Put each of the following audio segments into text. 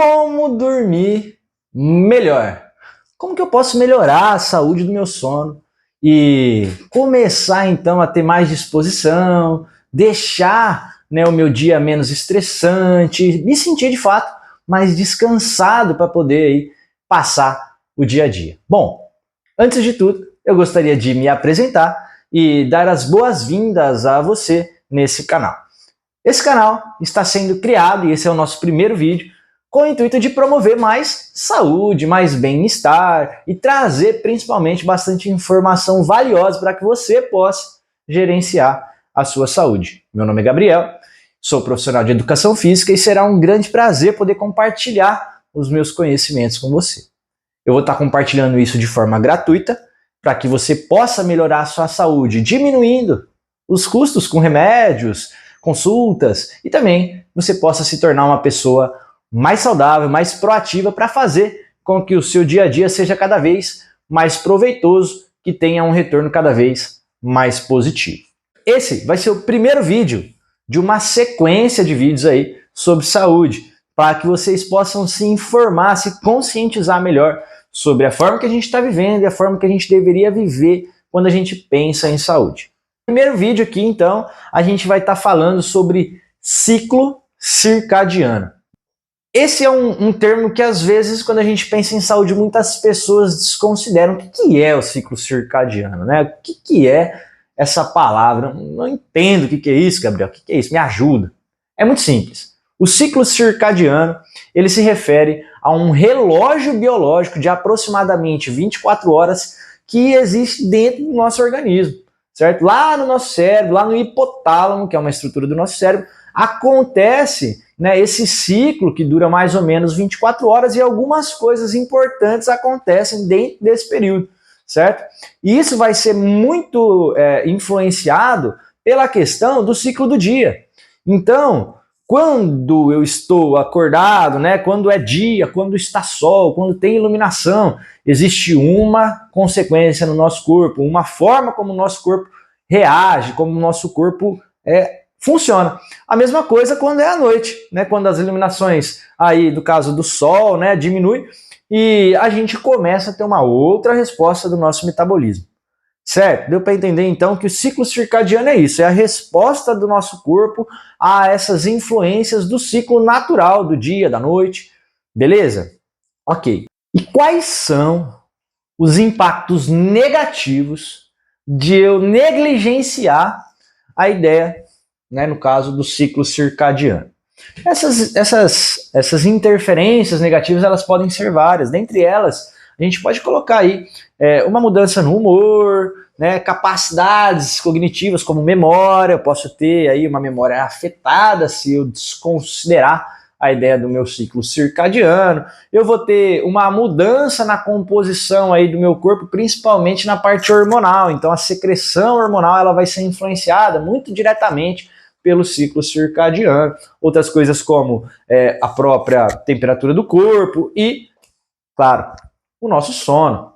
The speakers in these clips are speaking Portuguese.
Como dormir melhor? Como que eu posso melhorar a saúde do meu sono e começar então a ter mais disposição, deixar, o meu dia menos estressante, me sentir de fato mais descansado para poder aí passar o dia a dia? Bom, antes de tudo, eu gostaria de me apresentar e dar as boas-vindas a você nesse canal. Esse canal está sendo criado, e esse é o nosso primeiro vídeo, com o intuito de promover mais saúde, mais bem-estar e trazer principalmente bastante informação valiosa para que você possa gerenciar a sua saúde. Meu nome é Gabriel, sou profissional de educação física e será um grande prazer poder compartilhar os meus conhecimentos com você. Eu vou estar compartilhando isso de forma gratuita para que você possa melhorar a sua saúde, diminuindo os custos com remédios, consultas e também você possa se tornar uma pessoa mais saudável, mais proativa para fazer com que o seu dia a dia seja cada vez mais proveitoso, que tenha um retorno cada vez mais positivo. Esse vai ser o primeiro vídeo de uma sequência de vídeos aí sobre saúde, para que vocês possam se informar, se conscientizar melhor sobre a forma que a gente está vivendo e a forma que a gente deveria viver quando a gente pensa em saúde. No primeiro vídeo aqui, então, a gente vai estar falando sobre ciclo circadiano. Esse é um termo que, às vezes, quando a gente pensa em saúde, muitas pessoas desconsideram. O que é o ciclo circadiano, né? O que é essa palavra? Não entendo o que é isso, Gabriel. O que é isso? Me ajuda. É muito simples. O ciclo circadiano, ele se refere a um relógio biológico de aproximadamente 24 horas que existe dentro do nosso organismo, certo? Lá no nosso cérebro, lá no hipotálamo, que é uma estrutura do nosso cérebro, acontece esse ciclo que dura mais ou menos 24 horas e algumas coisas importantes acontecem dentro desse período, certo? E isso vai ser muito influenciado pela questão do ciclo do dia. Então, quando eu estou acordado, quando é dia, quando está sol, quando tem iluminação, existe uma consequência no nosso corpo, uma forma como o nosso corpo reage, como o nosso corpo funciona. A mesma coisa quando é à noite, quando as iluminações aí, do caso do sol, diminui e a gente começa a ter uma outra resposta do nosso metabolismo. Certo? Deu para entender então que o ciclo circadiano é isso, é a resposta do nosso corpo a essas influências do ciclo natural do dia, da noite, beleza? Ok. E quais são os impactos negativos de eu negligenciar a ideia, no caso do ciclo circadiano? Essas interferências negativas, elas podem ser várias. Dentre elas, a gente pode colocar aí uma mudança no humor, capacidades cognitivas como memória. Eu posso ter aí uma memória afetada se eu desconsiderar a ideia do meu ciclo circadiano. Eu vou ter uma mudança na composição aí do meu corpo, principalmente na parte hormonal. Então a secreção hormonal ela vai ser influenciada muito diretamente pelo ciclo circadiano. Outras coisas como a própria temperatura do corpo e, claro, o nosso sono,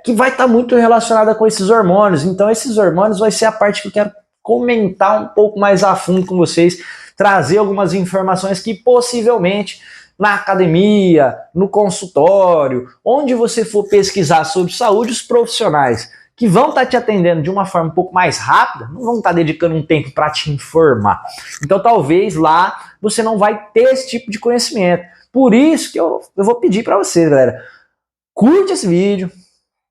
que vai estar muito relacionada com esses hormônios. Então esses hormônios vai ser a parte que eu quero comentar um pouco mais a fundo com vocês, trazer algumas informações que possivelmente na academia, no consultório, onde você for pesquisar sobre saúde, os profissionais que vão estar te atendendo de uma forma um pouco mais rápida, não vão estar dedicando um tempo para te informar. Então talvez lá você não vai ter esse tipo de conhecimento. Por isso que eu vou pedir para vocês, galera, curte esse vídeo,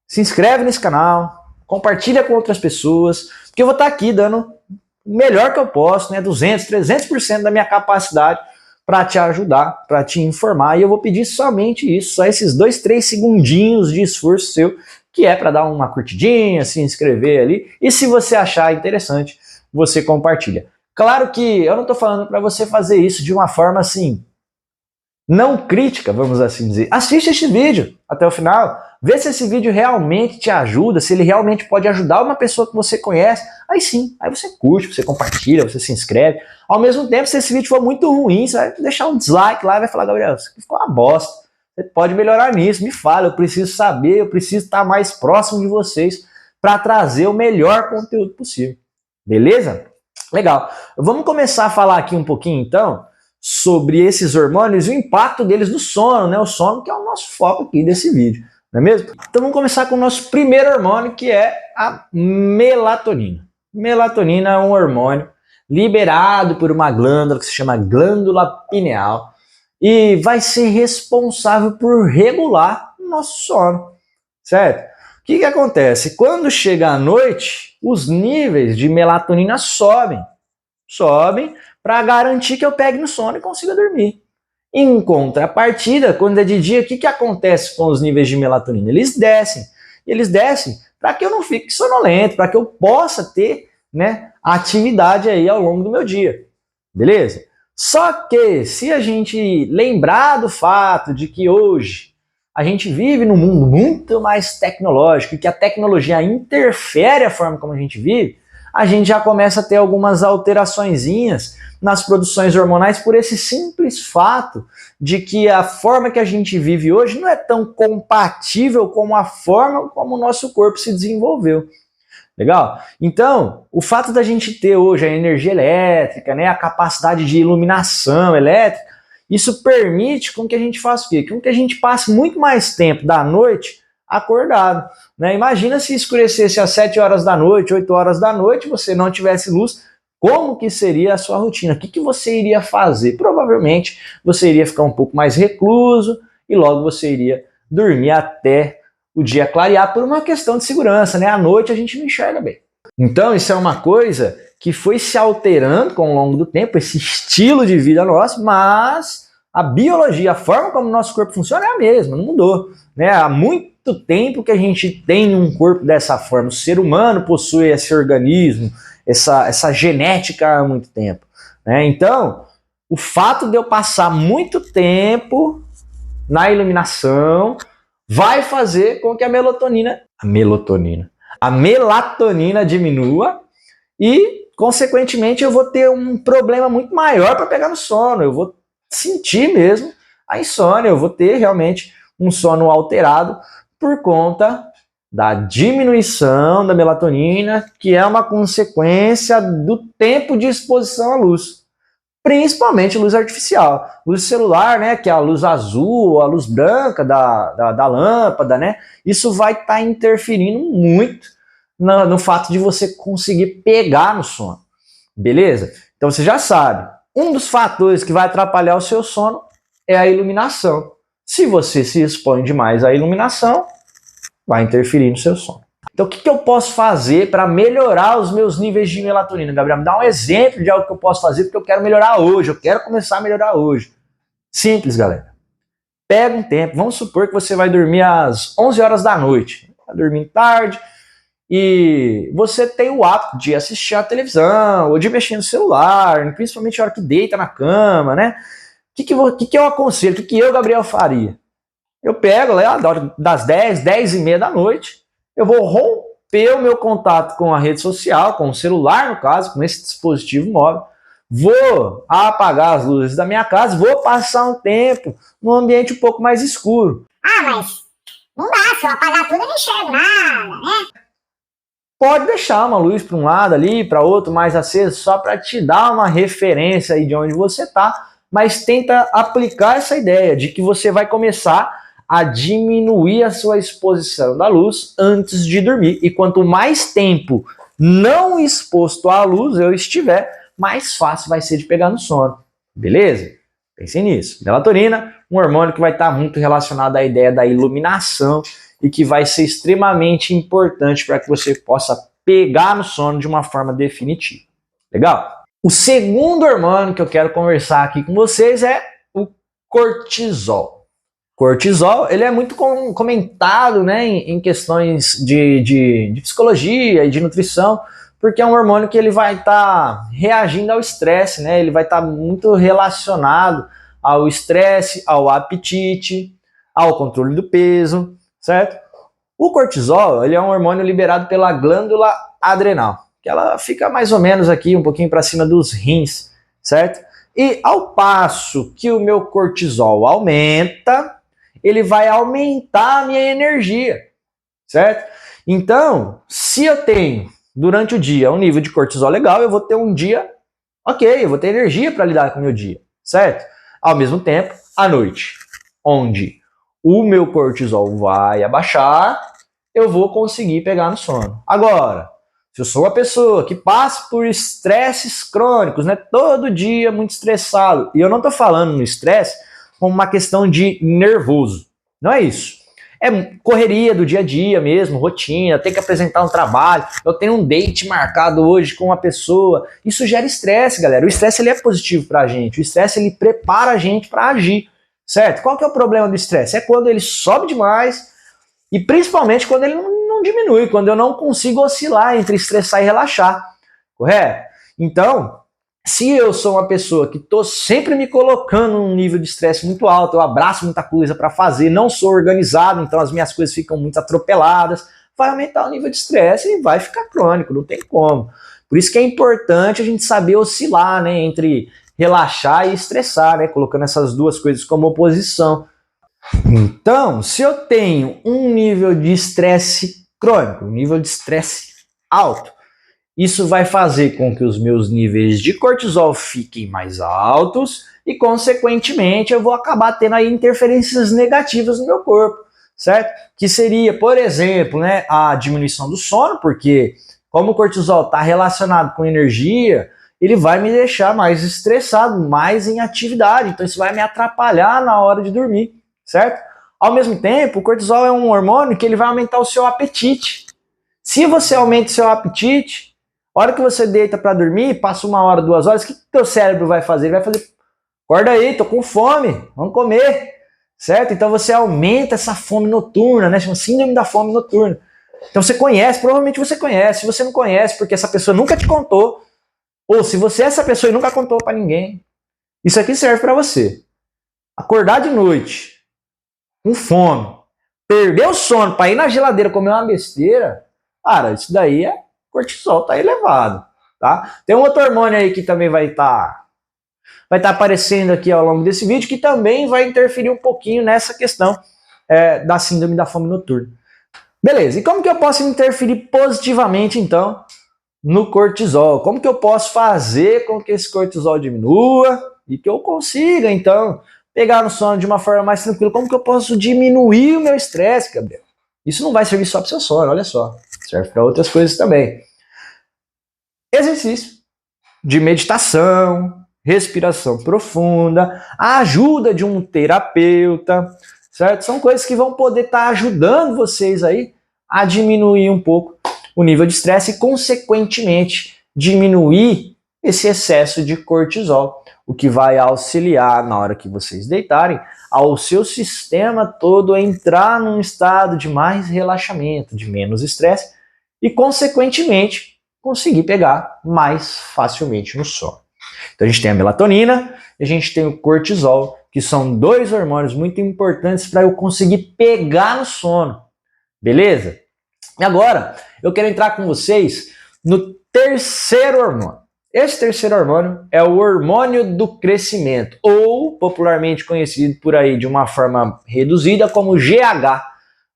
se inscreve nesse canal, compartilha com outras pessoas, porque eu vou estar aqui dando o melhor que eu posso, 200%, 300% da minha capacidade para te ajudar, para te informar, e eu vou pedir somente isso, só esses 2, 3 segundinhos de esforço seu, que é para dar uma curtidinha, se inscrever ali, e se você achar interessante, você compartilha. Claro que eu não estou falando para você fazer isso de uma forma assim, não crítica, vamos assim dizer. Assiste este vídeo até o final, vê se esse vídeo realmente te ajuda, se ele realmente pode ajudar uma pessoa que você conhece, aí sim, aí você curte, você compartilha, você se inscreve. Ao mesmo tempo, se esse vídeo for muito ruim, você vai deixar um dislike lá e vai falar, Gabriel, isso ficou uma bosta. Você pode melhorar nisso, me fala, eu preciso saber, eu preciso estar mais próximo de vocês para trazer o melhor conteúdo possível. Beleza? Legal. Vamos começar a falar aqui um pouquinho, então, sobre esses hormônios e o impacto deles no sono, né? O sono que é o nosso foco aqui desse vídeo, não é mesmo? Então vamos começar com o nosso primeiro hormônio, que é a melatonina. Melatonina é um hormônio liberado por uma glândula que se chama glândula pineal e vai ser responsável por regular o nosso sono, certo? O que acontece? Quando chega a noite, os níveis de melatonina sobem para garantir que eu pegue no sono e consiga dormir. Em contrapartida, quando é de dia, o que acontece com os níveis de melatonina? Eles descem para que eu não fique sonolento, para que eu possa ter, né, atividade aí ao longo do meu dia, beleza? Só que se a gente lembrar do fato de que hoje a gente vive num mundo muito mais tecnológico e que a tecnologia interfere a forma como a gente vive, a gente já começa a ter algumas alteraçõezinhas nas produções hormonais por esse simples fato de que a forma que a gente vive hoje não é tão compatível com a forma como o nosso corpo se desenvolveu. Legal? Então, o fato da gente ter hoje a energia elétrica, né, a capacidade de iluminação elétrica, isso permite com que a gente faça o quê? Com que a gente passe muito mais tempo da noite acordado, né? Imagina se escurecesse às 7 horas da noite, 8 horas da noite, você não tivesse luz, como que seria a sua rotina? O que você iria fazer? Provavelmente você iria ficar um pouco mais recluso e logo você iria dormir até o dia clarear por uma questão de segurança, né? À noite a gente não enxerga bem. Então isso é uma coisa que foi se alterando com o longo do tempo, esse estilo de vida nosso, mas a biologia, a forma como o nosso corpo funciona é a mesma, não mudou, né? Há muito tempo que a gente tem um corpo dessa forma, o ser humano possui esse organismo, essa genética há muito tempo, né? Então, o fato de eu passar muito tempo na iluminação vai fazer com que a melatonina diminua e, consequentemente, eu vou ter um problema muito maior para pegar no sono. Eu vou sentir mesmo a insônia, eu vou ter realmente um sono alterado por conta da diminuição da melatonina, que é uma consequência do tempo de exposição à luz. Principalmente luz artificial, luz celular, né, que é a luz azul, a luz branca da lâmpada, né, isso vai estar interferindo muito no fato de você conseguir pegar no sono, beleza? Então você já sabe, um dos fatores que vai atrapalhar o seu sono é a iluminação. Se você se expõe demais à iluminação, vai interferir no seu sono. Então o que eu posso fazer para melhorar os meus níveis de melatonina? Gabriel, me dá um exemplo de algo que eu posso fazer porque eu quero melhorar hoje, eu quero começar a melhorar hoje. Simples, galera. Pega um tempo, vamos supor que você vai dormir às 11 horas da noite, vai dormir tarde e você tem o hábito de assistir a televisão ou de mexer no celular, principalmente a hora que deita na cama, né? O que eu aconselho, o que eu, Gabriel, faria? Eu pego lá das 10, 10 e meia da noite, eu vou romper o meu contato com a rede social, com o celular, no caso, com esse dispositivo móvel. Vou apagar as luzes da minha casa, vou passar um tempo num ambiente um pouco mais escuro. Ah, mas não dá, se eu apagar tudo eu não enxergo nada, né? Pode deixar uma luz para um lado ali, para outro mais acesa, só para te dar uma referência aí de onde você está, mas tenta aplicar essa ideia de que você vai começar a diminuir a sua exposição da luz antes de dormir. E quanto mais tempo não exposto à luz eu estiver, mais fácil vai ser de pegar no sono. Beleza? Pense nisso. Melatonina, um hormônio que vai estar muito relacionado à ideia da iluminação e que vai ser extremamente importante para que você possa pegar no sono de uma forma definitiva. Legal? O segundo hormônio que eu quero conversar aqui com vocês é o cortisol. Cortisol, ele é muito comentado, né, em questões de psicologia e de nutrição, porque é um hormônio que ele vai estar reagindo ao estresse, né, ele vai estar muito relacionado ao estresse, ao apetite, ao controle do peso, certo? O cortisol, ele é um hormônio liberado pela glândula adrenal, que ela fica mais ou menos aqui, um pouquinho para cima dos rins, certo? E ao passo que o meu cortisol aumenta, ele vai aumentar a minha energia, certo? Então, se eu tenho durante o dia um nível de cortisol legal, eu vou ter um dia ok, eu vou ter energia para lidar com o meu dia, certo? Ao mesmo tempo, à noite, onde o meu cortisol vai abaixar, eu vou conseguir pegar no sono. Agora, se eu sou uma pessoa que passa por estresses crônicos, né, todo dia muito estressado, e eu não estou falando no estresse como uma questão de nervoso, não é isso. É correria do dia a dia mesmo, rotina, tem que apresentar um trabalho, eu tenho um date marcado hoje com uma pessoa. Isso gera estresse, galera. O estresse ele é positivo pra gente, o estresse ele prepara a gente para agir, certo? Qual que é o problema do estresse? É quando ele sobe demais e principalmente quando ele não diminui, quando eu não consigo oscilar entre estressar e relaxar, correto? Então, se eu sou uma pessoa que estou sempre me colocando num nível de estresse muito alto, eu abraço muita coisa para fazer, não sou organizado, então as minhas coisas ficam muito atropeladas, vai aumentar o nível de estresse e vai ficar crônico, não tem como. Por isso que é importante a gente saber oscilar, né, entre relaxar e estressar, né, colocando essas duas coisas como oposição. Então, se eu tenho um nível de estresse crônico, um nível de estresse alto, isso vai fazer com que os meus níveis de cortisol fiquem mais altos e, consequentemente, eu vou acabar tendo aí interferências negativas no meu corpo, certo? Que seria, por exemplo, né, a diminuição do sono, porque como o cortisol está relacionado com energia, ele vai me deixar mais estressado, mais em atividade, então isso vai me atrapalhar na hora de dormir, certo? Ao mesmo tempo, o cortisol é um hormônio que ele vai aumentar o seu apetite. Se você aumenta o seu apetite, a hora que você deita para dormir, passa 1 hora, 2 horas, o que teu cérebro vai fazer? Ele vai fazer, acorda aí, tô com fome, vamos comer, certo? Então você aumenta essa fome noturna, né? Chama síndrome da fome noturna. Então você conhece, provavelmente você conhece. Se você não conhece, porque essa pessoa nunca te contou, ou se você é essa pessoa e nunca contou para ninguém, isso aqui serve para você. Acordar de noite, com fome, perder o sono para ir na geladeira comer uma besteira, cara, isso daí é cortisol tá elevado, tá? Tem um outro hormônio aí que também vai estar aparecendo aqui ao longo desse vídeo, que também vai interferir um pouquinho nessa questão da síndrome da fome noturna. Beleza, e como que eu posso interferir positivamente, então, no cortisol? Como que eu posso fazer com que esse cortisol diminua e que eu consiga, então, pegar no sono de uma forma mais tranquila? Como que eu posso diminuir o meu estresse, Gabriel? Isso não vai servir só para o seu sono, olha só. Serve para outras coisas também. Exercício de meditação, respiração profunda, a ajuda de um terapeuta, certo? São coisas que vão poder estar ajudando vocês aí a diminuir um pouco o nível de estresse e, consequentemente, diminuir esse excesso de cortisol, o que vai auxiliar na hora que vocês deitarem ao seu sistema todo entrar num estado de mais relaxamento, de menos estresse e, consequentemente, conseguir pegar mais facilmente no sono. Então a gente tem a melatonina e a gente tem o cortisol, que são dois hormônios muito importantes para eu conseguir pegar no sono, beleza? E agora eu quero entrar com vocês no terceiro hormônio. Esse terceiro hormônio é o hormônio do crescimento, ou popularmente conhecido por aí de uma forma reduzida como GH.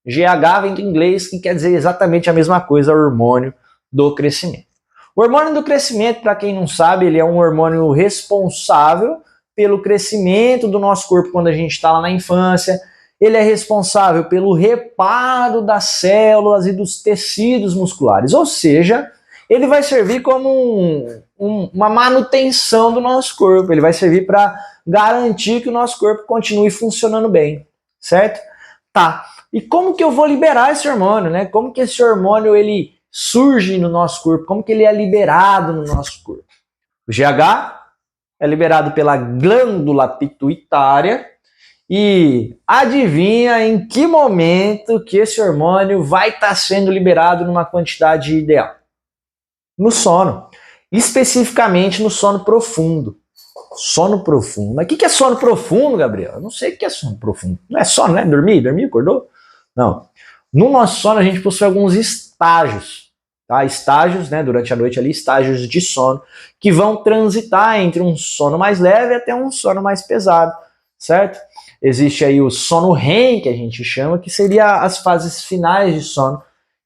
GH vem do inglês, que quer dizer exatamente a mesma coisa, hormônio do crescimento. O hormônio do crescimento, para quem não sabe, ele é um hormônio responsável pelo crescimento do nosso corpo quando a gente está lá na infância. Ele é responsável pelo reparo das células e dos tecidos musculares, ou seja, ele vai servir como uma manutenção do nosso corpo, ele vai servir para garantir que o nosso corpo continue funcionando bem, certo? Tá, e como que eu vou liberar esse hormônio, né? Como que esse hormônio ele surge no nosso corpo, como que ele é liberado no nosso corpo? O GH é liberado pela glândula pituitária e adivinha em que momento que esse hormônio vai estar sendo liberado numa quantidade ideal? No sono, especificamente no sono profundo. Sono profundo. Mas o que é sono profundo, Gabriel? Eu não sei o que é sono profundo. Não é sono, né? Dormir, acordou? Não. No nosso sono a gente possui alguns estágios, tá? Estágios, né? Durante a noite ali, estágios de sono que vão transitar entre um sono mais leve até um sono mais pesado, certo? Existe aí o sono REM, que a gente chama, que seria as fases finais de sono,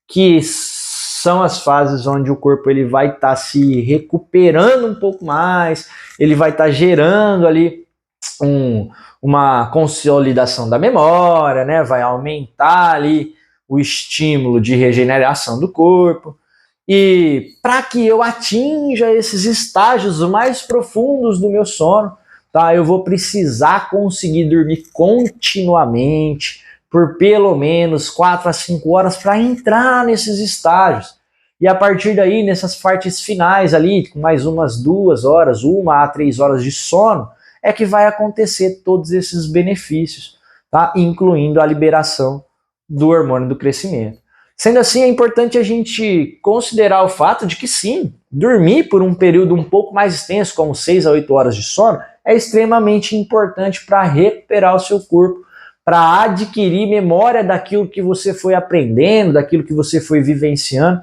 que são as fases onde o corpo ele vai estar se recuperando um pouco mais, ele vai estar gerando ali uma consolidação da memória, né? Vai aumentar ali o estímulo de regeneração do corpo. E para que eu atinja esses estágios mais profundos do meu sono, tá? Eu vou precisar conseguir dormir continuamente por pelo menos 4 a 5 horas para entrar nesses estágios. E a partir daí, nessas partes finais ali, com mais umas 2 horas, 1 a 3 horas de sono, é que vai acontecer todos esses benefícios, tá? Incluindo a liberação do hormônio do crescimento. Sendo assim, é importante a gente considerar o fato de que sim, dormir por um período um pouco mais extenso, como 6 a 8 horas de sono, é extremamente importante para recuperar o seu corpo, para adquirir memória daquilo que você foi aprendendo, daquilo que você foi vivenciando,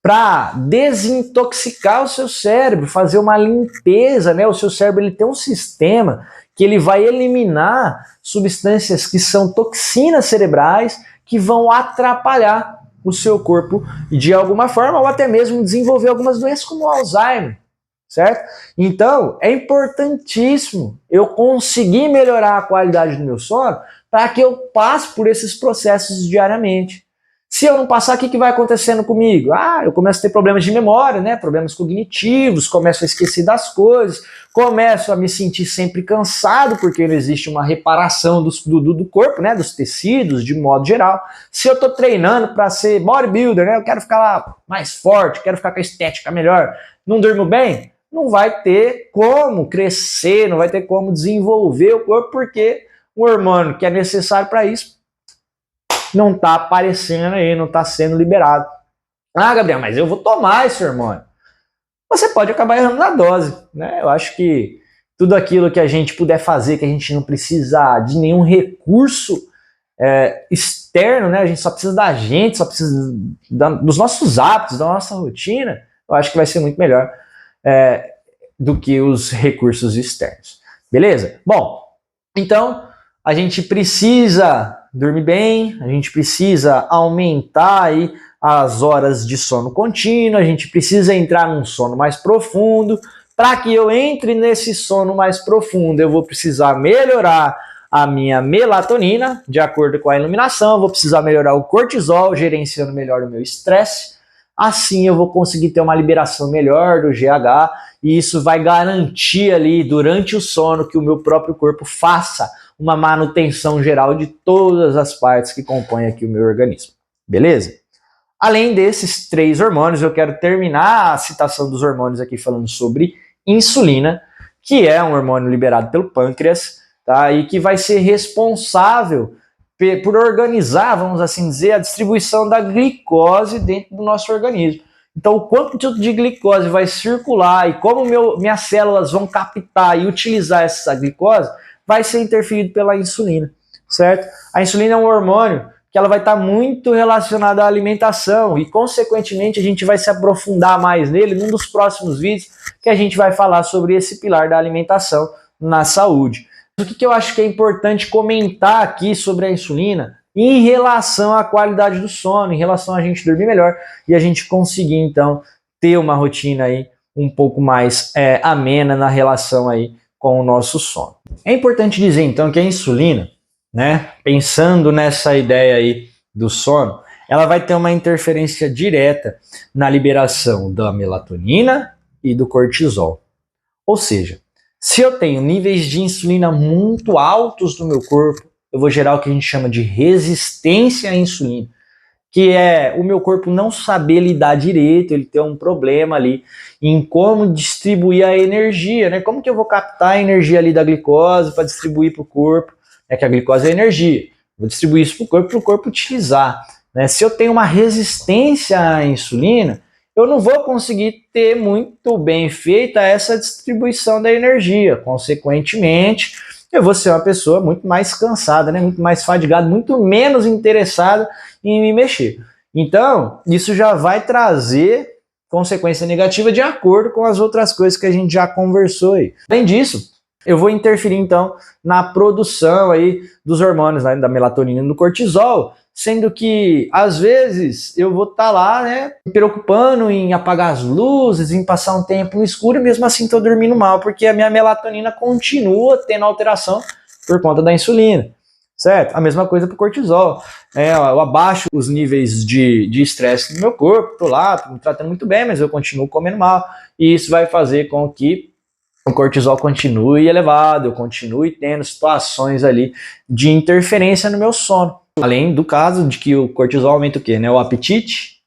para desintoxicar o seu cérebro, fazer uma limpeza, né? O seu cérebro ele tem um sistema que ele vai eliminar substâncias que são toxinas cerebrais que vão atrapalhar o seu corpo de alguma forma ou até mesmo desenvolver algumas doenças como o Alzheimer, certo? Então, é importantíssimo eu conseguir melhorar a qualidade do meu sono para que eu passe por esses processos diariamente. Se eu não passar, o que vai acontecendo comigo? Eu começo a ter problemas de memória, né? Problemas cognitivos, começo a esquecer das coisas, começo a me sentir sempre cansado, porque não existe uma reparação do corpo, né? Dos tecidos, de modo geral. Se eu estou treinando para ser bodybuilder, né? Eu quero ficar lá mais forte, quero ficar com a estética melhor, não durmo bem, não vai ter como crescer, não vai ter como desenvolver o corpo, porque o hormônio que é necessário para isso não está aparecendo aí, não está sendo liberado. Gabriel, mas eu vou tomar esse hormônio. Você pode acabar errando na dose, né? Eu acho que tudo aquilo que a gente puder fazer, que a gente não precisa de nenhum recurso externo, né? A gente só precisa da gente, só precisa dos nossos hábitos, da nossa rotina, eu acho que vai ser muito melhor do que os recursos externos. Beleza? Bom, então a gente precisa dormir bem, a gente precisa aumentar aí as horas de sono contínuo, a gente precisa entrar num sono mais profundo. Para que eu entre nesse sono mais profundo, eu vou precisar melhorar a minha melatonina, de acordo com a iluminação, eu vou precisar melhorar o cortisol, gerenciando melhor o meu estresse. Assim eu vou conseguir ter uma liberação melhor do GH, e isso vai garantir ali, durante o sono, que o meu próprio corpo faça uma manutenção geral de todas as partes que compõem aqui o meu organismo. Beleza? Além desses 3 hormônios, eu quero terminar a citação dos hormônios aqui falando sobre insulina, que é um hormônio liberado pelo pâncreas, tá? E que vai ser responsável por organizar, vamos assim dizer, a distribuição da glicose dentro do nosso organismo. Então, o quanto de glicose vai circular e como minhas células vão captar e utilizar essa glicose vai ser interferido pela insulina, certo? A insulina é um hormônio que ela vai estar muito relacionada à alimentação e, consequentemente, a gente vai se aprofundar mais nele num dos próximos vídeos que a gente vai falar sobre esse pilar da alimentação na saúde. O que eu acho que é importante comentar aqui sobre a insulina em relação à qualidade do sono, em relação a gente dormir melhor e a gente conseguir, então, ter uma rotina aí um pouco mais amena na relação aí com o nosso sono. É importante dizer, então, que a insulina, né, pensando nessa ideia aí do sono, ela vai ter uma interferência direta na liberação da melatonina e do cortisol. Ou seja, se eu tenho níveis de insulina muito altos no meu corpo, eu vou gerar o que a gente chama de resistência à insulina, que é o meu corpo não saber lidar direito, ele ter um problema ali em como distribuir a energia, né? Como que eu vou captar a energia ali da glicose para distribuir para o corpo? É que a glicose é energia. Vou distribuir isso para o corpo utilizar, né? Se eu tenho uma resistência à insulina, eu não vou conseguir ter muito bem feita essa distribuição da energia. Consequentemente, eu vou ser uma pessoa muito mais cansada, né? Muito mais fadigada, muito menos interessada em me mexer. Então, isso já vai trazer consequência negativa de acordo com as outras coisas que a gente já conversou aí. Além disso, eu vou interferir então na produção aí dos hormônios, né, da melatonina e do cortisol, sendo que às vezes eu vou estar lá, né, me preocupando em apagar as luzes, em passar um tempo no escuro e mesmo assim estou dormindo mal, porque a minha melatonina continua tendo alteração por conta da insulina, certo? A mesma coisa para o cortisol. Eu abaixo os níveis de estresse no meu corpo, estou lá, tô me tratando muito bem, mas eu continuo comendo mal, e isso vai fazer com que o cortisol continue elevado, eu continue tendo situações ali de interferência no meu sono. Além do caso de que o cortisol aumenta o quê? Né? O apetite,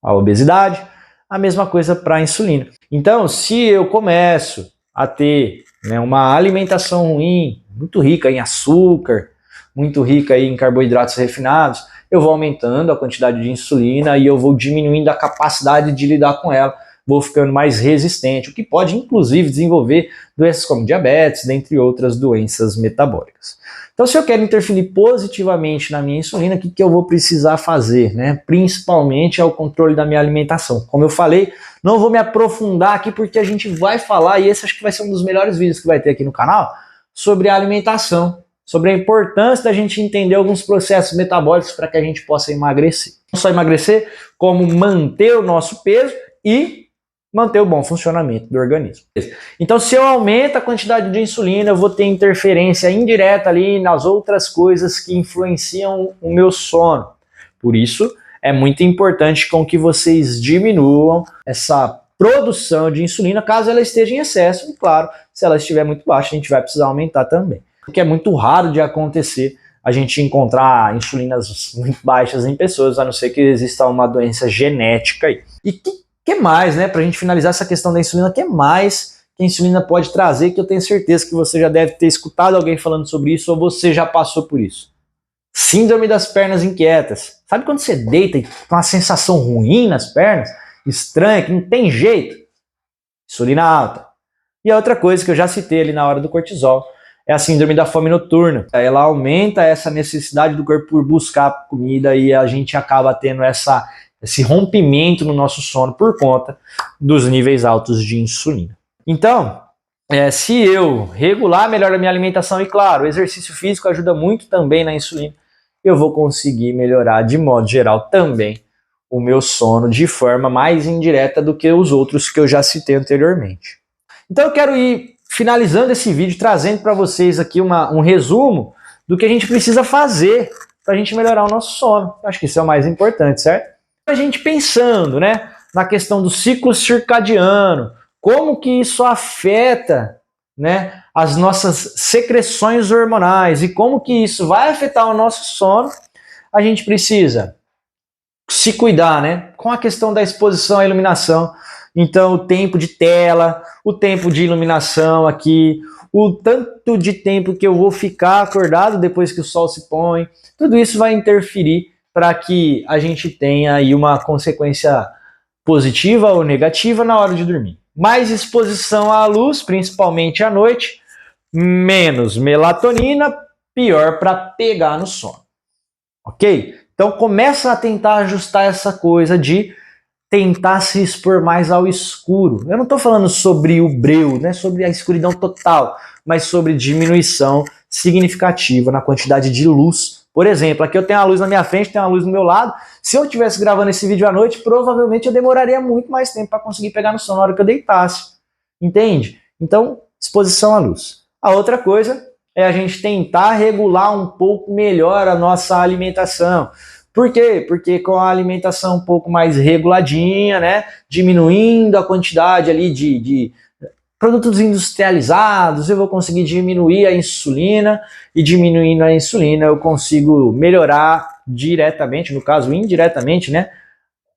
a obesidade, a mesma coisa para a insulina. Então, se eu começo a ter, né, uma alimentação ruim, muito rica em açúcar, muito rica em carboidratos refinados, eu vou aumentando a quantidade de insulina e eu vou diminuindo a capacidade de lidar com ela, vou ficando mais resistente, o que pode inclusive desenvolver doenças como diabetes, dentre outras doenças metabólicas. Então, se eu quero interferir positivamente na minha insulina, o que eu vou precisar fazer? Né? Principalmente é o controle da minha alimentação. Como eu falei, não vou me aprofundar aqui porque a gente vai falar, e esse acho que vai ser um dos melhores vídeos que vai ter aqui no canal, sobre a alimentação, sobre a importância da gente entender alguns processos metabólicos para que a gente possa emagrecer. Não só emagrecer, como manter o nosso peso e manter o bom funcionamento do organismo. Então, se eu aumento a quantidade de insulina, eu vou ter interferência indireta ali nas outras coisas que influenciam o meu sono. Por isso, é muito importante com que vocês diminuam essa produção de insulina, caso ela esteja em excesso. E claro, se ela estiver muito baixa, a gente vai precisar aumentar também. Porque é muito raro de acontecer a gente encontrar insulinas muito baixas em pessoas, a não ser que exista uma doença genética aí. E que mais, né, pra gente finalizar essa questão da insulina, que mais que a insulina pode trazer, que eu tenho certeza que você já deve ter escutado alguém falando sobre isso, ou você já passou por isso. Síndrome das pernas inquietas. Sabe quando você deita e tem uma sensação ruim nas pernas? Estranha, que não tem jeito? Insulina alta. E a outra coisa que eu já citei ali na hora do cortisol é a síndrome da fome noturna. Ela aumenta essa necessidade do corpo por buscar comida e a gente acaba tendo esse rompimento no nosso sono por conta dos níveis altos de insulina. Então, se eu regular melhor a minha alimentação, e claro, o exercício físico ajuda muito também na insulina, eu vou conseguir melhorar de modo geral também o meu sono de forma mais indireta do que os outros que eu já citei anteriormente. Então eu quero ir finalizando esse vídeo, trazendo para vocês aqui um resumo do que a gente precisa fazer para a gente melhorar o nosso sono. Acho que isso é o mais importante, certo? A gente pensando, né, na questão do ciclo circadiano, como que isso afeta, né, as nossas secreções hormonais e como que isso vai afetar o nosso sono, a gente precisa se cuidar, né, com a questão da exposição à iluminação. Então, o tempo de tela, o tempo de iluminação aqui, o tanto de tempo que eu vou ficar acordado depois que o sol se põe, tudo isso vai interferir para que a gente tenha aí uma consequência positiva ou negativa na hora de dormir. Mais exposição à luz, principalmente à noite, menos melatonina, pior para pegar no sono. Ok? Então começa a tentar ajustar essa coisa de tentar se expor mais ao escuro. Eu não estou falando sobre o breu, né, sobre a escuridão total, mas sobre diminuição significativa na quantidade de luz. Por exemplo, aqui eu tenho uma luz na minha frente, tenho uma luz do meu lado. Se eu estivesse gravando esse vídeo à noite, provavelmente eu demoraria muito mais tempo para conseguir pegar no sono na hora que eu deitasse. Entende? Então, exposição à luz. A outra coisa é a gente tentar regular um pouco melhor a nossa alimentação. Por quê? Porque com a alimentação um pouco mais reguladinha, né, diminuindo a quantidade ali de produtos industrializados, eu vou conseguir diminuir a insulina, e diminuindo a insulina eu consigo melhorar diretamente, no caso indiretamente, né,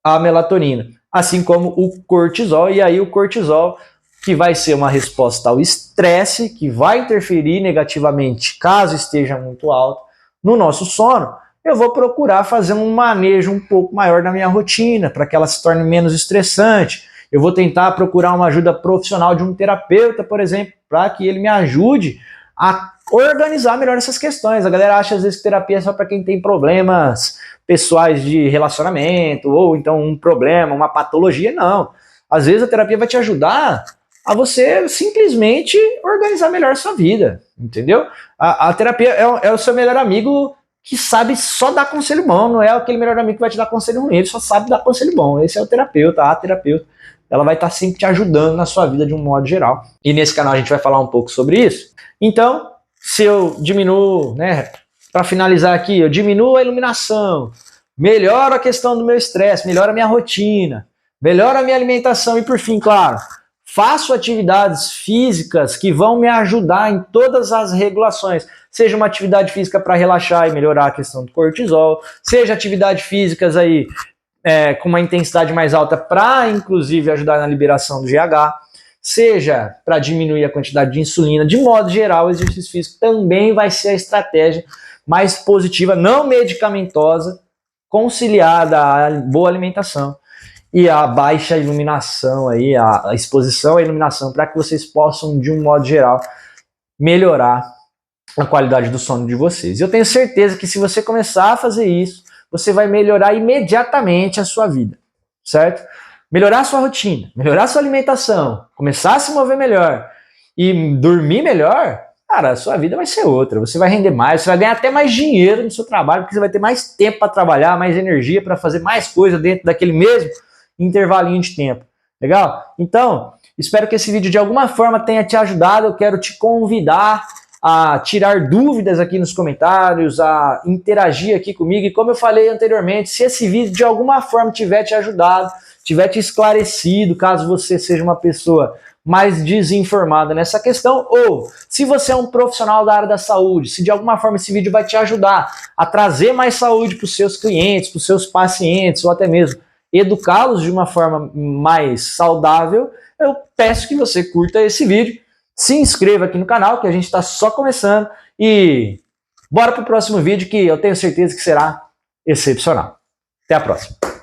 a melatonina, assim como o cortisol, e aí o cortisol que vai ser uma resposta ao estresse, que vai interferir negativamente, caso esteja muito alto, no nosso sono. Eu vou procurar fazer um manejo um pouco maior da minha rotina, para que ela se torne menos estressante. Eu vou tentar procurar uma ajuda profissional de um terapeuta, por exemplo, para que ele me ajude a organizar melhor essas questões. A galera acha às vezes que terapia é só para quem tem problemas pessoais de relacionamento, ou então um problema, uma patologia. Não. Às vezes a terapia vai te ajudar a você simplesmente organizar melhor a sua vida, entendeu? A terapia é o seu melhor amigo que sabe só dar conselho bom, não é aquele melhor amigo que vai te dar conselho ruim, ele só sabe dar conselho bom. Esse é o terapeuta, a terapeuta. Ela vai estar sempre te ajudando na sua vida de um modo geral. E nesse canal a gente vai falar um pouco sobre isso. Então, se eu diminuo, né, para finalizar aqui, eu diminuo a iluminação, melhoro a questão do meu estresse, melhoro a minha rotina, melhoro a minha alimentação e, por fim, claro, faço atividades físicas que vão me ajudar em todas as regulações. Seja uma atividade física para relaxar e melhorar a questão do cortisol, seja atividades físicas aí com uma intensidade mais alta para, inclusive, ajudar na liberação do GH, seja para diminuir a quantidade de insulina. De modo geral, o exercício físico também vai ser a estratégia mais positiva, não medicamentosa, conciliada à boa alimentação e a baixa iluminação, aí, a exposição à iluminação, para que vocês possam, de um modo geral, melhorar a qualidade do sono de vocês. Eu tenho certeza que se você começar a fazer isso, você vai melhorar imediatamente a sua vida, certo? Melhorar a sua rotina, melhorar a sua alimentação, começar a se mover melhor e dormir melhor, cara, a sua vida vai ser outra. Você vai render mais, você vai ganhar até mais dinheiro no seu trabalho, porque você vai ter mais tempo para trabalhar, mais energia para fazer mais coisa dentro daquele mesmo intervalinho de tempo. Legal? Então, espero que esse vídeo de alguma forma tenha te ajudado. Eu quero te convidar a tirar dúvidas aqui nos comentários, a interagir aqui comigo. E como eu falei anteriormente, se esse vídeo de alguma forma tiver te ajudado, tiver te esclarecido, caso você seja uma pessoa mais desinformada nessa questão, ou se você é um profissional da área da saúde, se de alguma forma esse vídeo vai te ajudar a trazer mais saúde para os seus clientes, para os seus pacientes, ou até mesmo educá-los de uma forma mais saudável, eu peço que você curta esse vídeo, se inscreva aqui no canal, que a gente está só começando, e bora para o próximo vídeo, que eu tenho certeza que será excepcional. Até a próxima.